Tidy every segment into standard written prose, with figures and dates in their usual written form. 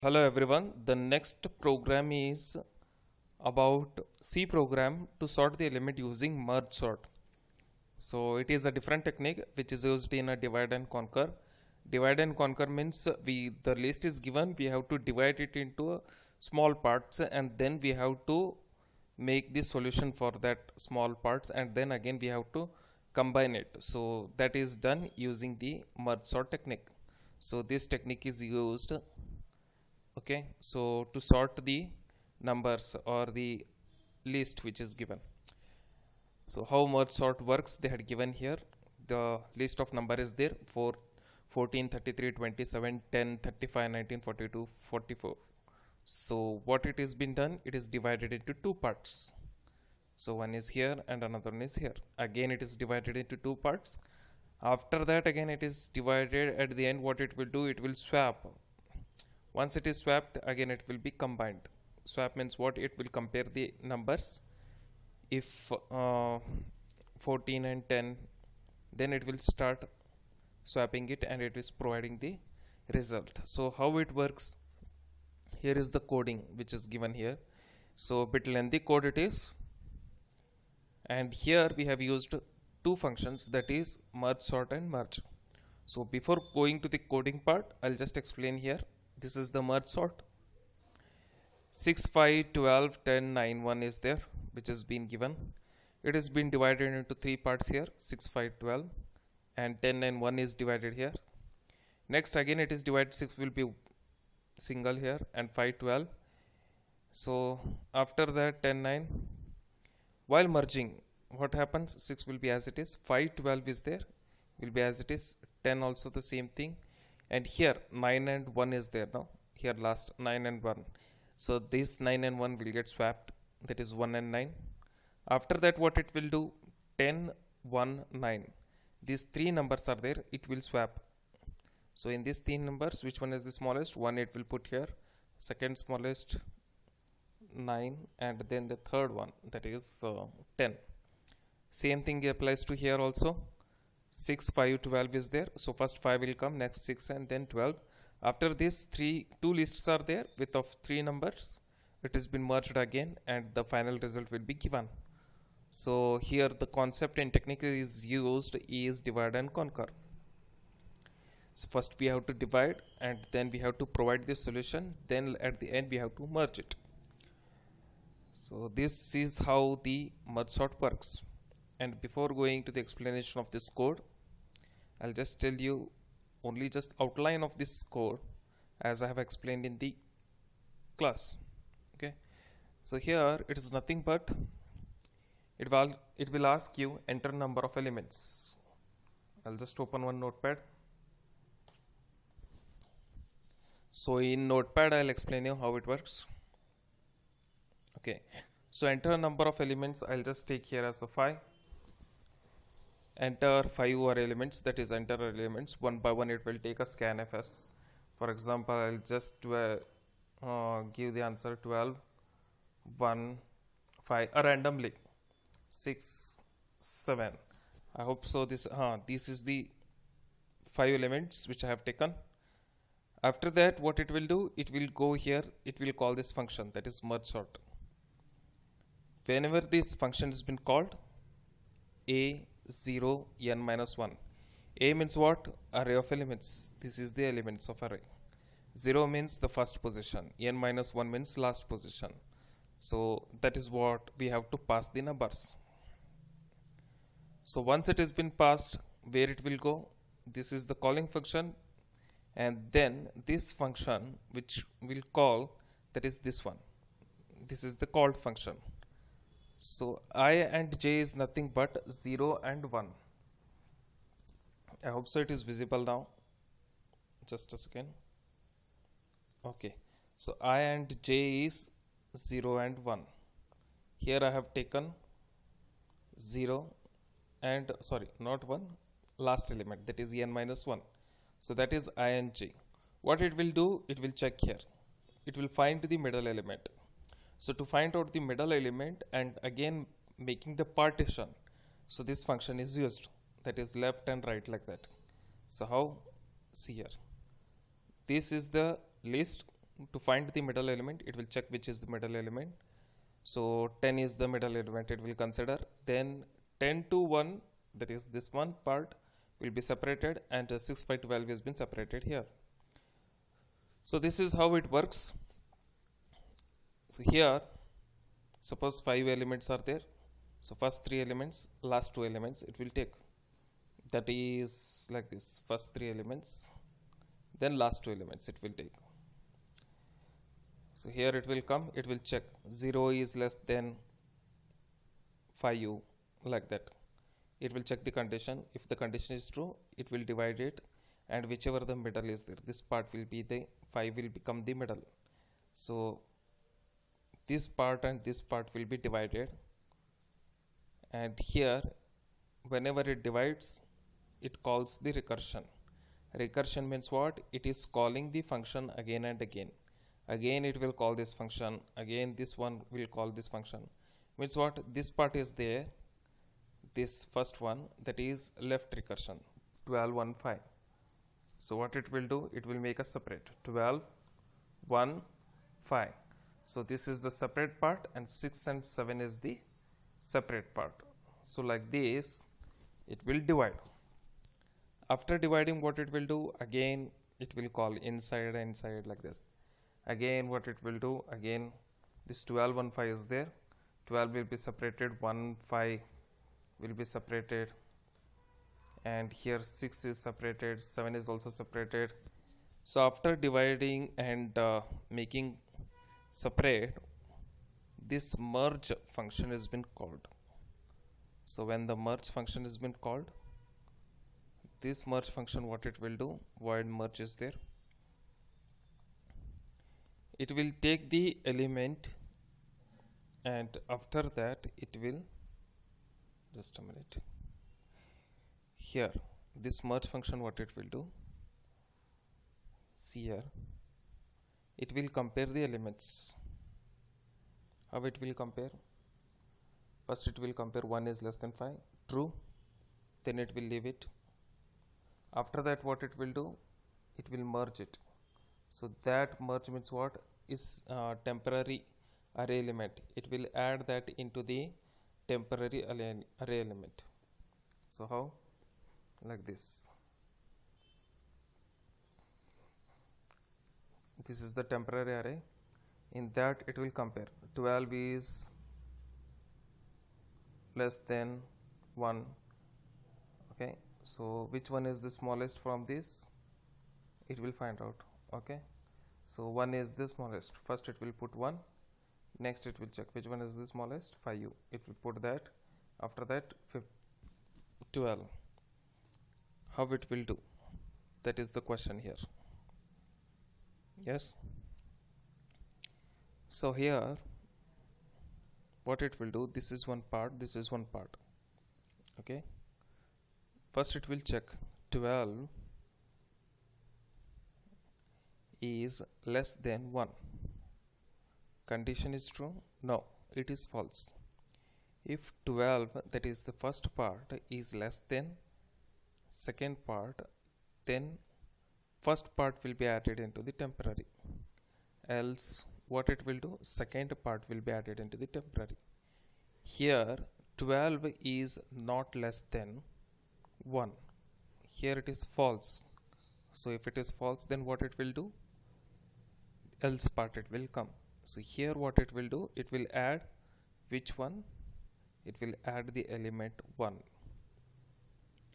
Hello everyone. The next program is about C program to sort the element using merge sort. So it is a different technique which is used in a divide and conquer. Divide and conquer means the list is given, we have to divide it into small parts and then we have to make the solution for that small parts and then again we have to combine it. So that is done using the merge sort technique. So this technique is used. Okay, so to sort the numbers or the list which is given. So how merge sort works, they had given here the list of number is there for 14, 33, 27, 10, 35, 19, 42, 44. So what it is been done, it is divided into two parts. So one is here and another one is here. Again it is divided into two parts. After that again it is divided. At the end what it will do, it will swap. Once it is swapped, again it will be combined. Swap means what? It will compare the numbers. If 14 and 10, then it will start swapping it and it is providing the result. So how it works, here is the coding which is given here. So a bit lengthy code it is, and here we have used two functions, that is merge sort and merge. So before going to the coding part, I'll just explain here. This is the merge sort. 6, 5, 12, 10, 9, 1 is there, which has been given. It has been divided into three parts here, 6, 5, 12, and 10, 9, 1 is divided here. Next again it is divided, 6 will be single here and 5, 12. So after that 10, 9, while merging, what happens? 6 will be as it is, 5, 12 is there, will be as it is, 10 also the same thing, and here 9 and 1 is there now, here last 9 and 1. So this 9 and 1 will get swapped, that is 1 and 9. After that what it will do, 10, 1, 9, these three numbers are there, it will swap. So in these three numbers, which one is the smallest? 1 it will put here, second smallest 9, and then the third one, that is 10. Same thing applies to here also. 6, 5, 12 is there, so first 5 will come, next 6 and then 12. After this, two lists are there with of three numbers. It has been merged again and the final result will be given. So here the concept and technique is used is divide and conquer. So first we have to divide and then we have to provide the solution, then at the end we have to merge it. So this is how the merge sort works. And before going to the explanation of this code, I'll just tell you only just outline of this code as I have explained in the class. Okay, so here it is nothing but it will ask you enter number of elements. I'll just open one notepad. So in notepad I'll explain you how it works. Okay, so enter number of elements, I'll just take here as a 5. Enter 5 or elements, that is enter elements one by one, it will take a scanfs. For example, I'll just give the answer 12, 1, 5 randomly, 6, 7. I hope so. This is the 5 elements which I have taken. After that what it will do, it will go here, it will call this function, that is merge sort. Whenever this function has been called, a 0 n minus 1. A means what? Array of elements. This is the elements of array. 0 means the first position, n minus 1 means last position. So that is what we have to pass the numbers. So once it has been passed, where it will go? This is the calling function, and then this function which will call, that is this one. This is the called function. So I and j is nothing but 0 and 1. I hope so it is visible now. Just a second. Okay, so I and j is 0 and 1. Here I have taken 0 and not 1, last element, that is n minus 1. So that is I and j. What it will do, it will check here. It will find the middle element. So to find out the middle element and again making the partition, so this function is used, that is left and right, like that. So how? See here, this is the list, To find the middle element, it will check which is the middle element. So 10 is the middle element it will consider. Then 10 to 1, that is this one part, will be separated, and 6 by 12 has been separated here. So this is how it works. So here, suppose 5 elements are there. So first 3 elements, last 2 elements it will take. That is like this: first 3 elements, then last 2 elements it will take. So here it will come, it will check 0 is less than 5u, like that. It will check the condition. If the condition is true, it will divide it, and whichever the middle is there, this part will be the 5 will become the middle. So this part and this part will be divided, and here whenever it divides, it calls the recursion. Recursion means what? It is calling the function again and again. Again it will call this function, again this one will call this function. Means what? This part is there, this first one, that is left recursion, 12 1 5. So what it will do, it will make a separate 12 1 5. So this is the separate part, and 6 and 7 is the separate part. So like this it will divide. After dividing, what it will do, again it will call inside and inside, like this. Again what it will do, again this 12 1 5 is there, 12 will be separated, 1 5 will be separated, and here 6 is separated, 7 is also separated. So after dividing and making separate, this merge function has been called. So when the merge function has been called, this merge function, what it will do, void merge is there, it will take the element, and after that it will, just a minute, here this merge function, what it will do, see here, it will compare the elements. How it will compare? First it will compare 1 is less than 5, true, then it will leave it. After that what it will do, it will merge it. So that merge means what? Is temporary array element. It will add that into the temporary array element. So how? Like this. This is the temporary array. In that it will compare 12 is less than 1. Okay, so which one is the smallest from this? It will find out. Okay, so 1 is the smallest. First it will put 1, next it will check which one is the smallest, 5u, it will put that. After that 12. How it will do? That is the question here. Yes. So here what it will do, this is one part, this is one part. Okay, first it will check 12 is less than 1. Condition is true? No, it is false. If 12, that is the first part, is less than second part, then first part will be added into the temporary. Else what it will do, second part will be added into the temporary. Here 12 is not less than 1. Here it is false. So if it is false, then what it will do, else part it will come. So here what it will do, it will add which one? It will add the element 1.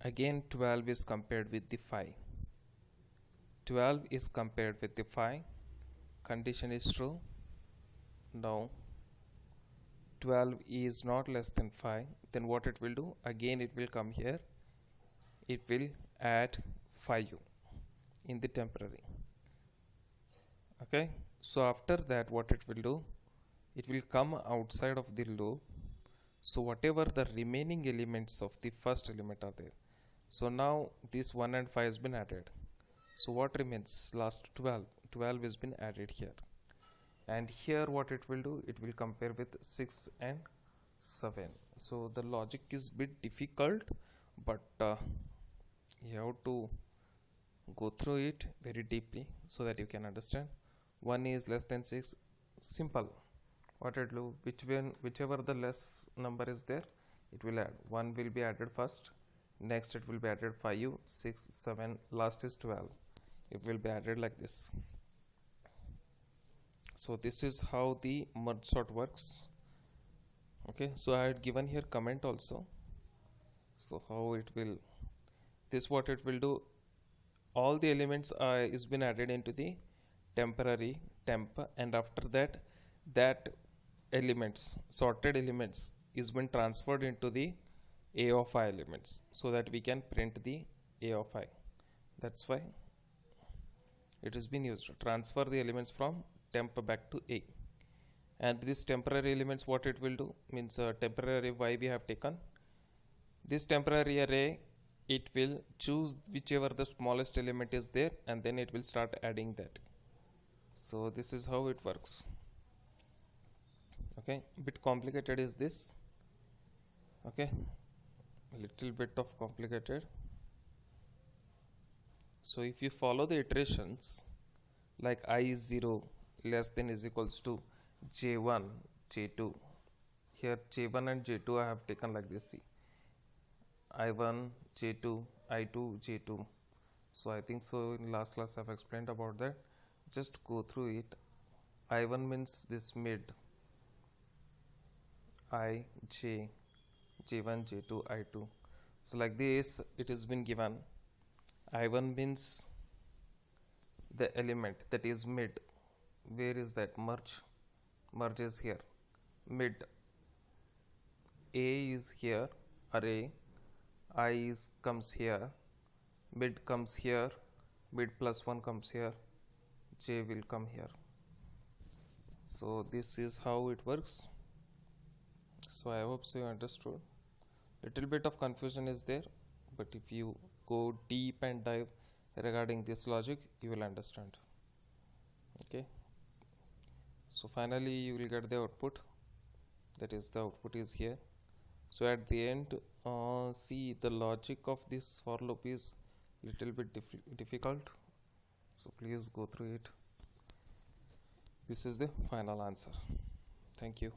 Again 12 is compared with the 5. 12 is compared with the 5. Condition is true? No. 12 is not less than 5. Then what it will do? Again it will come here. It will add 5u in the temporary. Okay. So after that what it will do? It will come outside of the loop. So whatever the remaining elements of the first element are there. So now this 1 and 5 has been added. So what remains? Last 12. 12 has been added here. And here what it will do? It will compare with 6 and 7. So the logic is bit difficult, but you have to go through it very deeply so that you can understand. 1 is less than 6. Simple. What it do, whichever the less number is there, it will add. 1 will be added first, next it will be added 5, 6, 7, last is 12. It will be added like this. So this is how the merge sort works. Okay, so I had given here comment also. So how it will, this what it will do, all the elements is been added into the temporary temp, and after that elements, sorted elements, is been transferred into the a of I elements, so that we can print the a of I. That's why it has been used to transfer the elements from temp back to a. And this temporary elements, what it will do means temporary y we have taken this temporary array, it will choose whichever the smallest element is there, and then it will start adding that. So this is how it works. Okay, bit complicated is this. Okay, little bit of complicated. So if you follow the iterations, like I is 0 less than is equals to j1 j2, here j1 and j2 I have taken like this. See, I1 j2 I2 j2. So I think so in last class I have explained about that. Just go through it. I1 means this mid, I, j, j1 j2 I2. So like this it has been given. I1 means the element that is mid. Where is that? Merge is here. Mid, A is here, array, I comes here, mid comes here, mid plus 1 comes here, j will come here. So this is how it works. So I hope so you understood. Little bit of confusion is there, but if you go deep and dive regarding this logic, you will understand. Okay, so finally you will get the output, that is the output is here. So at the end, see, the logic of this for loop is little bit difficult, so please go through it. This is the final answer. Thank you.